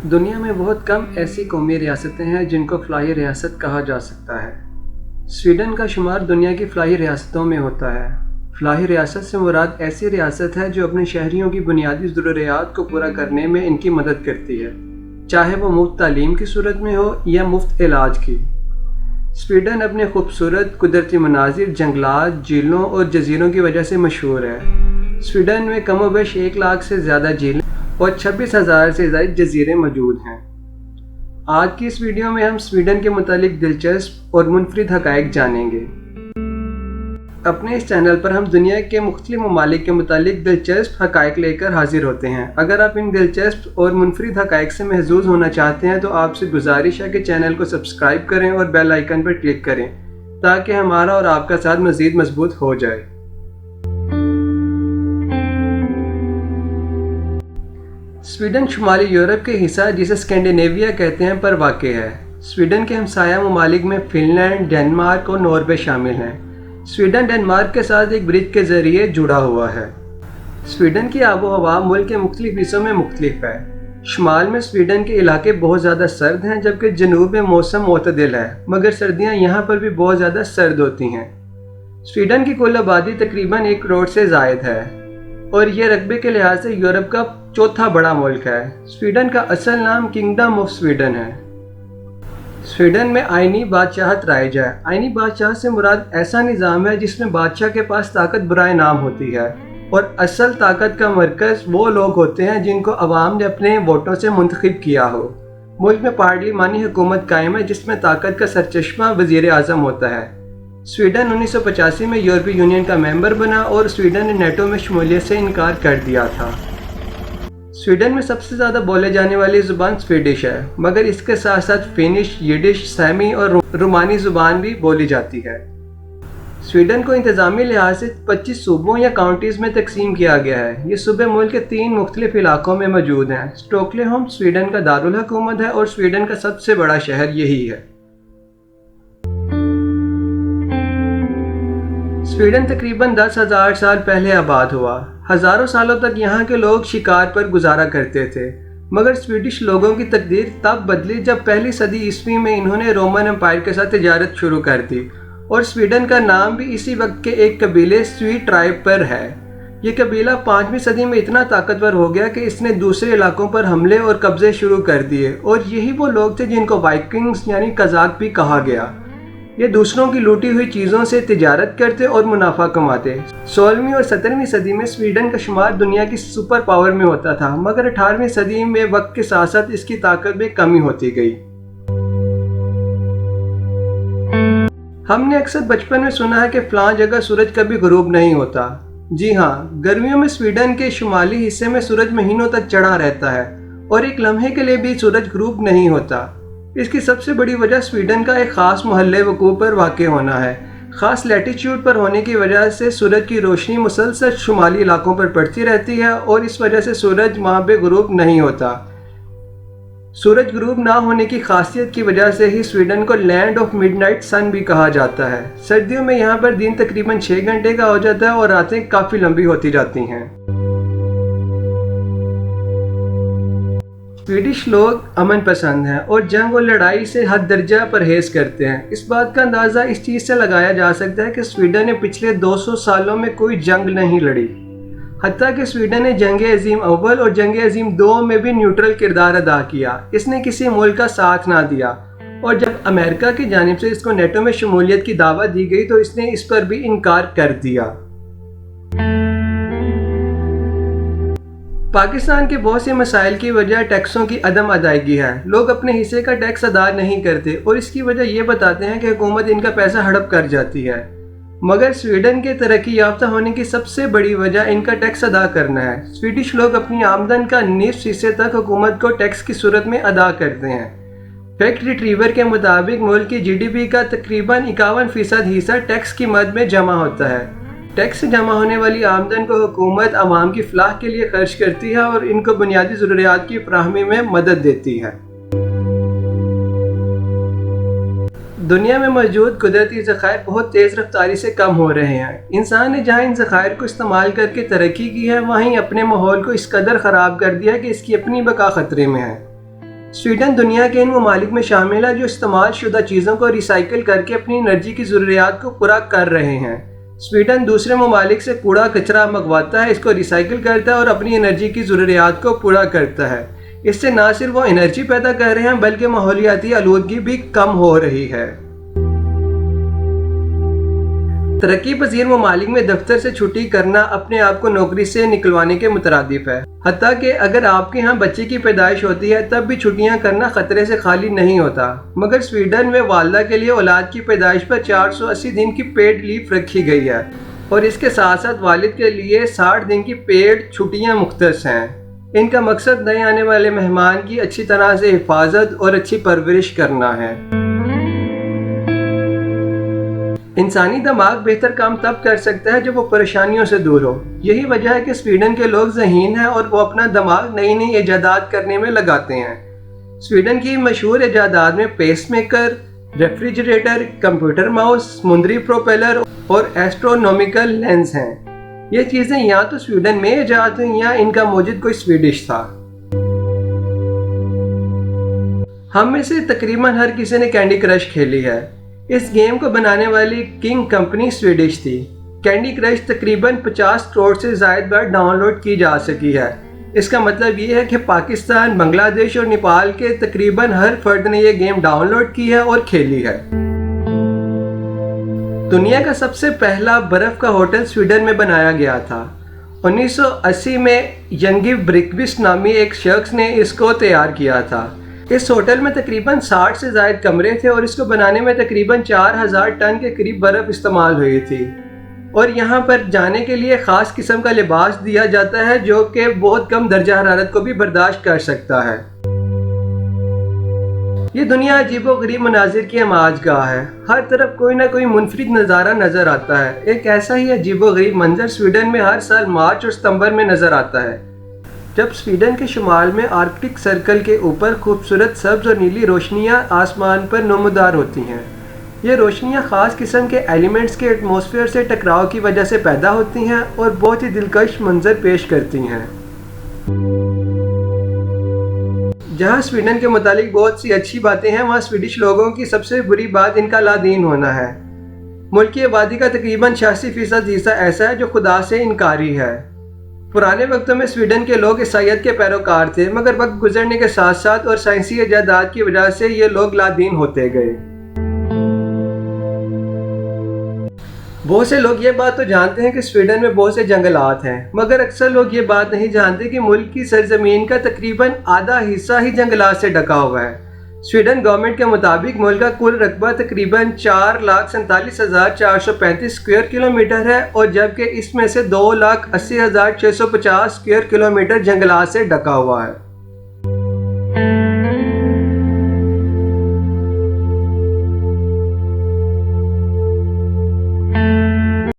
دنیا میں بہت کم ایسی قومی ریاستیں ہیں جن کو فلاحی ریاست کہا جا سکتا ہے۔ سویڈن کا شمار دنیا کی فلاحی ریاستوں میں ہوتا ہے۔ فلاحی ریاست سے مراد ایسی ریاست ہے جو اپنے شہریوں کی بنیادی ضروریات کو پورا کرنے میں ان کی مدد کرتی ہے، چاہے وہ مفت تعلیم کی صورت میں ہو یا مفت علاج کی۔ سویڈن اپنے خوبصورت قدرتی مناظر، جنگلات، جھیلوں اور جزیروں کی وجہ سے مشہور ہے۔ سویڈن میں کم و بیش 1 لاکھ سے زیادہ جھیلیں اور 26,000 سے زائد جزیرے موجود ہیں۔ آج کی اس ویڈیو میں ہم سویڈن کے متعلق دلچسپ اور منفرد حقائق جانیں گے۔ اپنے اس چینل پر ہم دنیا کے مختلف ممالک کے متعلق دلچسپ حقائق لے کر حاضر ہوتے ہیں۔ اگر آپ ان دلچسپ اور منفرد حقائق سے محظوظ ہونا چاہتے ہیں تو آپ سے گزارش ہے کہ چینل کو سبسکرائب کریں اور بیل آئیکن پر کلک کریں تاکہ ہمارا اور آپ کا ساتھ مزید مضبوط ہو جائے۔ سویڈن شمالی یورپ کے حصہ جسے اسکینڈینیویا کہتے ہیں پر واقع ہے۔ سویڈن کے ہمسایہ ممالک میں فن لینڈ، ڈنمارک اور ناروے شامل ہیں۔ سویڈن ڈنمارک کے ساتھ ایک برج کے ذریعے جڑا ہوا ہے۔ سویڈن کی آب و ہوا ملک کے مختلف حصوں میں مختلف ہے۔ شمال میں سویڈن کے علاقے بہت زیادہ سرد ہیں جبکہ جنوب میں موسم معتدل ہے، مگر سردیاں یہاں پر بھی بہت زیادہ سرد ہوتی ہیں۔ سویڈن کی کل آبادی تقریباً 1 کروڑ سے زائد ہے اور یہ رقبے کے لحاظ سے یورپ کا 4تھا بڑا ملک ہے۔ سویڈن کا اصل نام کنگڈم آف سویڈن ہے۔ سویڈن میں آئینی بادشاہت رائج ہے۔ آئینی بادشاہت سے مراد ایسا نظام ہے جس میں بادشاہ کے پاس طاقت برائے نام ہوتی ہے اور اصل طاقت کا مرکز وہ لوگ ہوتے ہیں جن کو عوام نے اپنے ووٹوں سے منتخب کیا ہو۔ ملک میں پارلیمانی حکومت قائم ہے جس میں طاقت کا سرچشمہ وزیر اعظم ہوتا ہے۔ سویڈن 1985 میں یورپی یونین کا ممبر بنا اور سویڈن نے نیٹو میں شمولیت سے انکار کر دیا تھا۔ سویڈن میں سب سے زیادہ بولے جانے والی زبان سویڈش ہے، مگر اس کے ساتھ ساتھ فینش، یڈش، سیمی اور رومانی زبان بھی بولی جاتی ہے۔ سویڈن کو انتظامی لحاظ سے 25 صوبوں یا کاؤنٹیز میں تقسیم کیا گیا ہے۔ یہ صوبے ملک کے 3 مختلف علاقوں میں موجود ہیں۔ اسٹاکلی ہوم سویڈن کا دارالحکومت ہے اور سویڈن کا سب سے بڑا شہر یہی ہے۔ سویڈن تقریباً 10,000 سال پہلے آباد ہوا۔ ہزاروں سالوں تک یہاں کے لوگ شکار پر گزارا کرتے تھے، مگر سویڈش لوگوں کی تقدیر تب بدلی جب پہلی صدی عیسوی میں انہوں نے رومن امپائر کے ساتھ تجارت شروع کر دی اور سویڈن کا نام بھی اسی وقت کے ایک قبیلے سویڈ ٹرائب پر ہے۔ یہ قبیلہ 5ویں صدی میں اتنا طاقتور ہو گیا کہ اس نے دوسرے علاقوں پر حملے اور قبضے شروع کر دیے اور یہی وہ لوگ تھے جن کو وائکنگز یعنی قزاق بھی کہا گیا۔ یہ دوسروں کی لوٹی ہوئی چیزوں سے تجارت کرتے اور منافع کماتے۔ 16ویں اور 17ویں صدی میں سویڈن کا شمار دنیا کی سپر پاور میں ہوتا تھا، مگر 18ویں صدی میں وقت کے ساتھ ساتھ اس کی طاقت میں کمی ہوتی گئی۔ ہم نے اکثر بچپن میں سنا ہے کہ فلاں جگہ سورج کبھی غروب نہیں ہوتا۔ جی ہاں، گرمیوں میں سویڈن کے شمالی حصے میں سورج مہینوں تک چڑھا رہتا ہے اور ایک لمحے کے لیے بھی سورج غروب نہیں ہوتا۔ اس کی سب سے بڑی وجہ سویڈن کا ایک خاص محلے وقوع پر واقع ہونا ہے۔ خاص لیٹیچیوڈ پر ہونے کی وجہ سے سورج کی روشنی مسلسل شمالی علاقوں پر پڑتی رہتی ہے اور اس وجہ سے سورج وہاں پہ غروب نہیں ہوتا۔ سورج غروب نہ ہونے کی خاصیت کی وجہ سے ہی سویڈن کو لینڈ آف مڈ نائٹ سن بھی کہا جاتا ہے۔ سردیوں میں یہاں پر دن تقریباً 6 گھنٹے کا ہو جاتا ہے اور راتیں کافی لمبی ہوتی جاتی ہیں۔ سویڈش لوگ امن پسند ہیں اور جنگ اور لڑائی سے حد درجہ پرہیز کرتے ہیں۔ اس بات کا اندازہ اس چیز سے لگایا جا سکتا ہے کہ سویڈن نے پچھلے 200 سالوں میں کوئی جنگ نہیں لڑی، حتیٰ کہ سویڈن نے جنگ عظیم اول اور جنگ عظیم دو میں بھی نیوٹرل کردار ادا کیا۔ اس نے کسی ملک کا ساتھ نہ دیا اور جب امریکہ کی جانب سے اس کو نیٹو میں شمولیت کی دعوت دی گئی تو اس نے اس پر بھی انکار کر دیا۔ پاکستان کے بہت سے مسائل کی وجہ ٹیکسوں کی عدم ادائیگی ہے۔ لوگ اپنے حصے کا ٹیکس ادا نہیں کرتے اور اس کی وجہ یہ بتاتے ہیں کہ حکومت ان کا پیسہ ہڑپ کر جاتی ہے، مگر سویڈن کے ترقی یافتہ ہونے کی سب سے بڑی وجہ ان کا ٹیکس ادا کرنا ہے۔ سویڈش لوگ اپنی آمدن کا نصف حصے تک حکومت کو ٹیکس کی صورت میں ادا کرتے ہیں۔ فیکٹ ریٹریور کے مطابق ملک کی GDP کا تقریباً 51% حصہ ٹیکس کی مد میں جمع ہوتا ہے۔ ٹیکس سے جمع ہونے والی آمدن کو حکومت عوام کی فلاح کے لیے خرچ کرتی ہے اور ان کو بنیادی ضروریات کی فراہمی میں مدد دیتی ہے۔ دنیا میں موجود قدرتی ذخائر بہت تیز رفتاری سے کم ہو رہے ہیں۔ انسان نے جہاں ان ذخائر کو استعمال کر کے ترقی کی ہے، وہیں اپنے ماحول کو اس قدر خراب کر دیا کہ اس کی اپنی بقا خطرے میں ہے۔ سویڈن دنیا کے ان ممالک میں شامل ہے جو استعمال شدہ چیزوں کو ریسائیکل کر کے اپنی انرجی کی ضروریات کو پورا کر رہے ہیں۔ سویڈن دوسرے ممالک سے کوڑا کچرا منگواتا ہے، اس کو ریسائیکل کرتا ہے اور اپنی انرجی کی ضروریات کو پورا کرتا ہے۔ اس سے نہ صرف وہ انرجی پیدا کر رہے ہیں بلکہ ماحولیاتی آلودگی بھی کم ہو رہی ہے۔ ترقی پذیر ممالک میں دفتر سے چھٹی کرنا اپنے آپ کو نوکری سے نکلوانے کے مترادف ہے، حتیٰ کہ اگر آپ کے ہاں بچے کی پیدائش ہوتی ہے تب بھی چھٹیاں کرنا خطرے سے خالی نہیں ہوتا۔ مگر سویڈن میں والدہ کے لیے اولاد کی پیدائش پر 480 دن کی پیڈ لیو رکھی گئی ہے اور اس کے ساتھ ساتھ والد کے لیے 60 دن کی پیڈ چھٹیاں مختص ہیں۔ ان کا مقصد نئے آنے والے مہمان کی اچھی طرح سے حفاظت اور اچھی پرورش کرنا ہے۔ انسانی دماغ بہتر کام تب کر سکتا ہے جب وہ پریشانیوں سے دور ہو۔ یہی وجہ ہے کہ سویڈن کے لوگ ذہین ہیں اور وہ اپنا دماغ نئی نئی ایجادات کرنے میں لگاتے ہیں۔ سویڈن کی مشہور ایجادات میں پیس میکر، ریفریجریٹر، کمپیوٹر ماؤس، سمندری پروپیلر اور ایسٹرونومیکل لینس ہیں۔ یہ چیزیں یا تو سویڈن میں ایجاد ہوئیں یا ان کا موجد کوئی سویڈش تھا۔ ہم میں سے تقریباً ہر کسی نے کینڈی کرش کھیلی ہے۔ اس گیم کو بنانے والی کنگ کمپنی سویڈش تھی۔ کینڈی کرش تقریباً 50 کروڑ سے زائد بار ڈاؤن لوڈ کی جا سکی ہے۔ اس کا مطلب یہ ہے کہ پاکستان، بنگلہ دیش اور نیپال کے تقریباً ہر فرد نے یہ گیم ڈاؤن لوڈ کی ہے اور کھیلی ہے۔ دنیا کا سب سے پہلا برف کا ہوٹل سویڈن میں بنایا گیا تھا۔ 1980 میں ینگی بریکویسٹ نامی ایک شخص نے اس کو تیار کیا تھا۔ اس ہوٹل میں تقریباً 60 سے زائد کمرے تھے اور اس کو بنانے میں تقریباً 4000 ٹن کے قریب برف استعمال ہوئی تھی، اور یہاں پر جانے کے لیے خاص قسم کا لباس دیا جاتا ہے جو کہ بہت کم درجہ حرارت کو بھی برداشت کر سکتا ہے۔ یہ دنیا عجیب و غریب مناظر کی ہماج گاہ ہے۔ ہر طرف کوئی نہ کوئی منفرد نظارہ نظر آتا ہے۔ ایک ایسا ہی عجیب و غریب منظر سویڈن میں ہر سال مارچ اور ستمبر میں نظر آتا ہے، جب سویڈن کے شمال میں آرکٹک سرکل کے اوپر خوبصورت سبز اور نیلی روشنیاں آسمان پر نمودار ہوتی ہیں۔ یہ روشنیاں خاص قسم کے ایلیمنٹس کے ایٹماسفیئر سے ٹکراؤ کی وجہ سے پیدا ہوتی ہیں اور بہت ہی دلکش منظر پیش کرتی ہیں۔ جہاں سویڈن کے متعلق بہت سی اچھی باتیں ہیں، وہاں سویڈش لوگوں کی سب سے بری بات ان کا لادین ہونا ہے۔ ملک کی آبادی کا تقریباً 86% حصہ ایسا ہے جو خدا سے انکاری ہے۔ پرانے وقتوں میں سویڈن کے لوگ عیسائیت کے پیروکار تھے، مگر وقت گزرنے کے ساتھ ساتھ اور سائنسی ایجادات کی وجہ سے یہ لوگ لادین ہوتے گئے۔ بہت سے لوگ یہ بات تو جانتے ہیں کہ سویڈن میں بہت سے جنگلات ہیں، مگر اکثر لوگ یہ بات نہیں جانتے کہ ملک کی سرزمین کا تقریباً آدھا حصہ ہی جنگلات سے ڈھکا ہوا ہے۔ سویڈن گورنمنٹ کے مطابق ملک کا کل رقبہ تقریباً 4,47,435 اسکوائر کلومیٹر ہے، اور جبکہ اس میں سے 2,80,650 اسکوائر کلومیٹر جنگلات سے ڈھکا ہوا ہے۔